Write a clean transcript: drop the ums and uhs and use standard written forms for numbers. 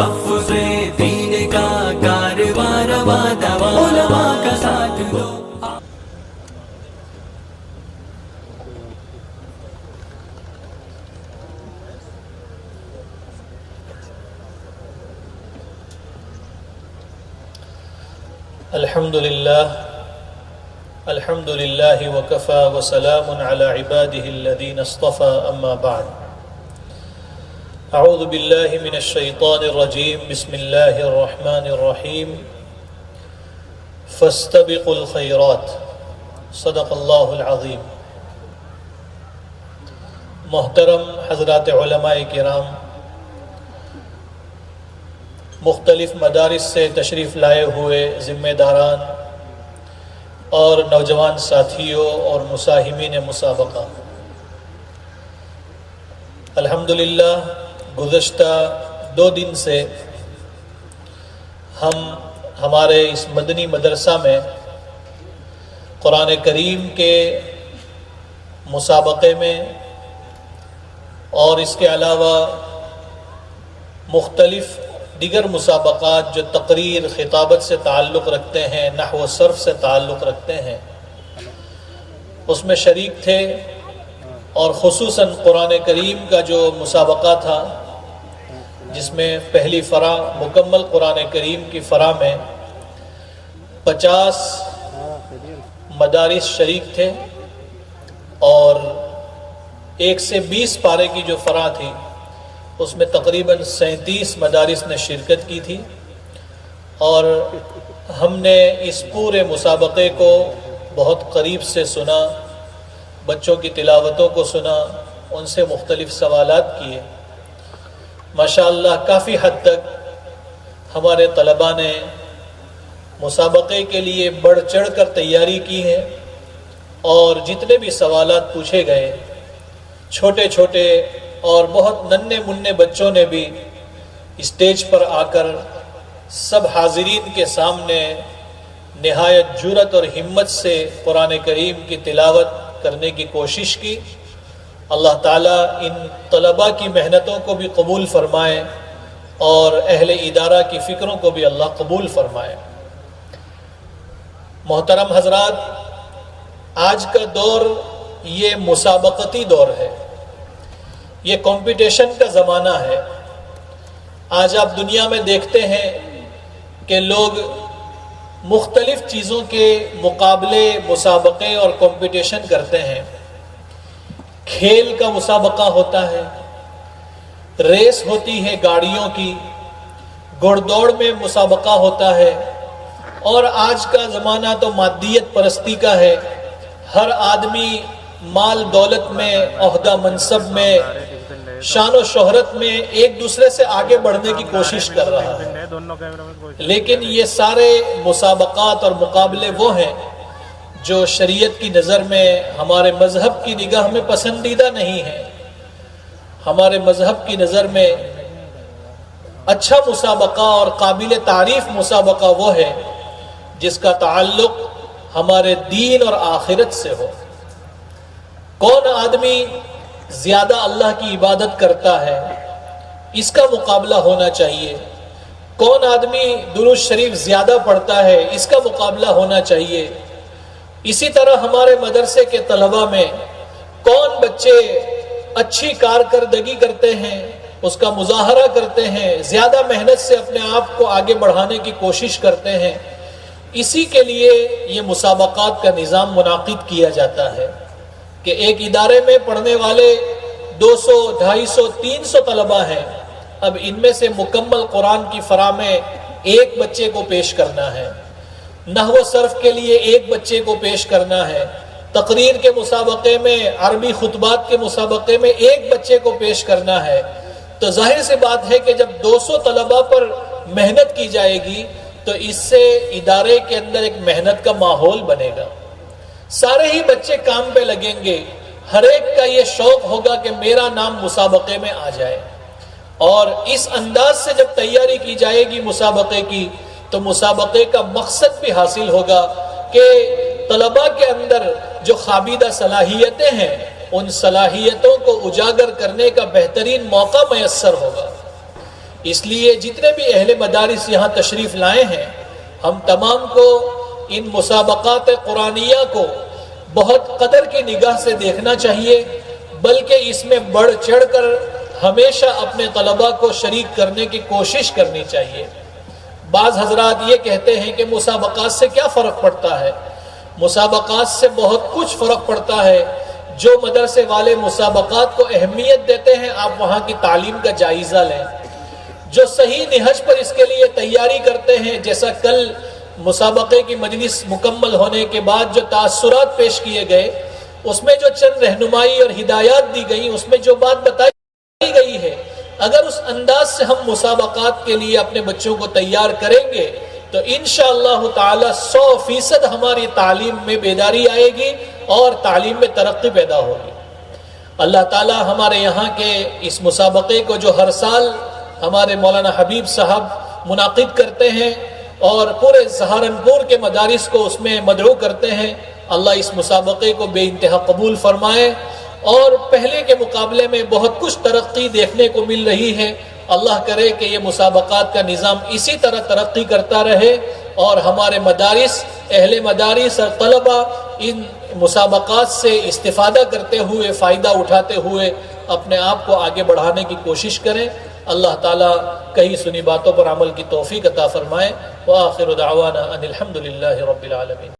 تحفظ دین کا کارواں رواں دواں، علماء کا ساتھ دو۔ الحمد لله وكفى وسلام على عباده الذين اصطفى أما بعد أعوذ بالله من الشيطان الرجيم بسم الله الرحمن الرحيم فاستبقوا الخيرات صدق الله العظيم۔ محترم حضرات علماء کرام، مختلف مدارس سے تشریف لائے ہوئے ذمہ داران اور نوجوان ساتھیوں اور مساہمین مسابقہ، الحمدللہ گزشتہ 2 دن سے ہم ہمارے اس مدنی مدرسہ میں قرآن کریم کے مسابقے میں اور اس کے علاوہ مختلف دیگر مسابقات جو تقریر خطابت سے تعلق رکھتے ہیں، نحو و صرف سے تعلق رکھتے ہیں، اس میں شریک تھے، اور خصوصاً قرآن کریم کا جو مسابقہ تھا جس میں پہلی فرع مکمل قرآن کریم کی فرع میں 50 مدارس شریک تھے، اور 1 سے 20 پارے کی جو فرع تھی اس میں تقریباً 37 مدارس نے شرکت کی تھی، اور ہم نے اس پورے مسابقے کو بہت قریب سے سنا، بچوں کی تلاوتوں کو سنا، ان سے مختلف سوالات کیے۔ ماشاءاللہ کافی حد تک ہمارے طلباء نے مسابقے کے لیے بڑھ چڑھ کر تیاری کی ہے، اور جتنے بھی سوالات پوچھے گئے، چھوٹے چھوٹے اور بہت ننھے منھے بچوں نے بھی اسٹیج پر آ کر سب حاضرین کے سامنے نہایت جرأت اور ہمت سے قرآن کریم کی تلاوت کرنے کی کوشش کی۔ اللہ تعالیٰ ان طلباء کی محنتوں کو بھی قبول فرمائے، اور اہل ادارہ کی فکروں کو بھی اللہ قبول فرمائے۔ محترم حضرات، آج کا دور یہ مسابقتی دور ہے، یہ کمپٹیشن کا زمانہ ہے۔ آج آپ دنیا میں دیکھتے ہیں کہ لوگ مختلف چیزوں کے مقابلے، مسابقے اور کمپٹیشن کرتے ہیں۔ کھیل کا مسابقہ ہوتا ہے، ریس ہوتی ہے گاڑیوں کی، گھڑ دوڑ میں مسابقہ ہوتا ہے، اور آج کا زمانہ تو مادیت پرستی کا ہے۔ ہر آدمی مال دولت میں، عہدہ منصب میں، شان و شہرت میں ایک دوسرے سے آگے بڑھنے کی کوشش کر رہا ہے، لیکن یہ سارے مسابقات اور مقابلے وہ ہیں جو شریعت کی نظر میں، ہمارے مذہب کی نگاہ میں پسندیدہ نہیں ہیں۔ ہمارے مذہب کی نظر میں اچھا مسابقہ اور قابل تعریف مسابقہ وہ ہے جس کا تعلق ہمارے دین اور آخرت سے ہو۔ کون آدمی زیادہ اللہ کی عبادت کرتا ہے، اس کا مقابلہ ہونا چاہیے۔ کون آدمی درود شریف زیادہ پڑھتا ہے، اس کا مقابلہ ہونا چاہیے۔ اسی طرح ہمارے مدرسے کے طلباء میں کون بچے اچھی کارکردگی کرتے ہیں، اس کا مظاہرہ کرتے ہیں، زیادہ محنت سے اپنے آپ کو آگے بڑھانے کی کوشش کرتے ہیں، اسی کے لیے یہ مسابقات کا نظام منعقد کیا جاتا ہے کہ ایک ادارے میں پڑھنے والے 200، 250، 300 طلباء ہیں، اب ان میں سے مکمل قرآن کی فرع میں 1 بچے کو پیش کرنا ہے، نحو و صرف کے لیے 1 بچے کو پیش کرنا ہے، تقریر کے مسابقے میں، عربی خطبات کے مسابقے میں 1 بچے کو پیش کرنا ہے۔ تو ظاہر سی بات ہے کہ جب 200 طلباء پر محنت کی جائے گی تو اس سے ادارے کے اندر ایک محنت کا ماحول بنے گا، سارے ہی بچے کام پہ لگیں گے، ہر ایک کا یہ شوق ہوگا کہ میرا نام مسابقے میں آ جائے، اور اس انداز سے جب تیاری کی جائے گی مسابقے کی تو مسابقے کا مقصد بھی حاصل ہوگا کہ طلباء کے اندر جو خوابیدہ صلاحیتیں ہیں ان صلاحیتوں کو اجاگر کرنے کا بہترین موقع میسر ہوگا۔ اس لیے جتنے بھی اہل مدارس یہاں تشریف لائے ہیں، ہم تمام کو ان مسابقات قرآنیہ کو بہت قدر کی نگاہ سے دیکھنا چاہیے، بلکہ اس میں بڑھ چڑھ کر ہمیشہ اپنے طلباء کو شریک کرنے کی کوشش کرنی چاہیے۔ بعض حضرات یہ کہتے ہیں کہ مسابقات سے کیا فرق پڑتا ہے؟ مسابقات سے بہت کچھ فرق پڑتا ہے۔ جو مدرسے والے مسابقات کو اہمیت دیتے ہیں، آپ وہاں کی تعلیم کا جائزہ لیں۔ جو صحیح نہج پر اس کے لیے تیاری کرتے ہیں، جیسا کل مسابقے کی مجلس مکمل ہونے کے بعد جو تاثرات پیش کیے گئے، اس میں جو چند رہنمائی اور ہدایات دی گئی، اس میں جو بات بتائی گئی ہے، اگر اس انداز سے ہم مسابقات کے لیے اپنے بچوں کو تیار کریں گے تو انشاءاللہ تعالی 100% ہماری تعلیم میں بیداری آئے گی اور تعلیم میں ترقی پیدا ہوگی۔ اللہ تعالی ہمارے یہاں کے اس مسابقے کو جو ہر سال ہمارے مولانا حبیب صاحب منعقد کرتے ہیں اور پورے سہارنپور کے مدارس کو اس میں مدعو کرتے ہیں، اللہ اس مسابقے کو بے انتہا قبول فرمائے اور پہلے کے مقابلے میں بہت کچھ ترقی دیکھنے کو مل رہی ہے۔ اللہ کرے کہ یہ مسابقات کا نظام اسی طرح ترقی کرتا رہے اور ہمارے مدارس، اہل مدارس اور طلبہ ان مسابقات سے استفادہ کرتے ہوئے، فائدہ اٹھاتے ہوئے اپنے آپ کو آگے بڑھانے کی کوشش کریں۔ اللہ تعالیٰ کہی سنی باتوں پر عمل کی توفیق عطا فرمائے۔ وآخر دعوانا ان الحمد للہ رب العالمین۔